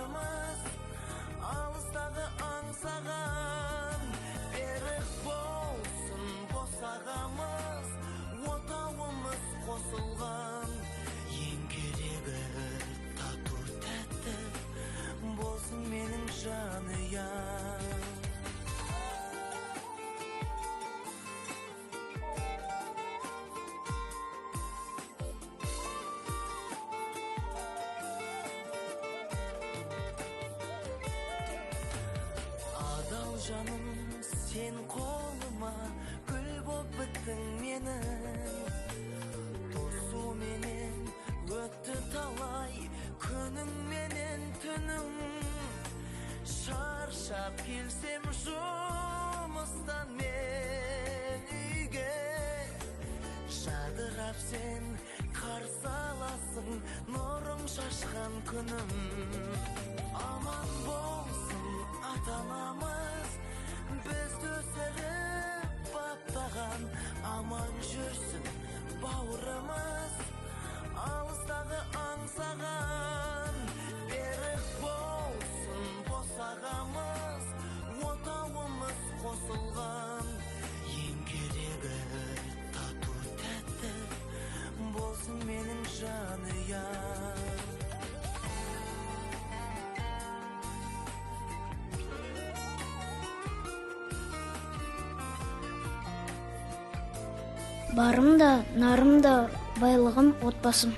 бауырымыз, алыстағы аңсаған, берік болсын босағамыз, отауымыз қосылған, ең керегі тату тәтті болсын менің жанұям. Адал жаным, сен қолыма гүл боп біттің менің. Тосу менен өтті талай күнің менен түнің. Шаршап келсем жұмыстан мен үйге, жадырап сен қарсы аласың нұрың шашқан күнім. Аман болсын ата-анамыз, бізді өсіріп баптаған, аман жүрсін бауырымыз, алыстағы аңсаған, берік болсын босағамыз, отауымыз қосылған, ең керегі тату тәтті болсын менің жанұям. Барым да, нарым да, байлығым отбасым.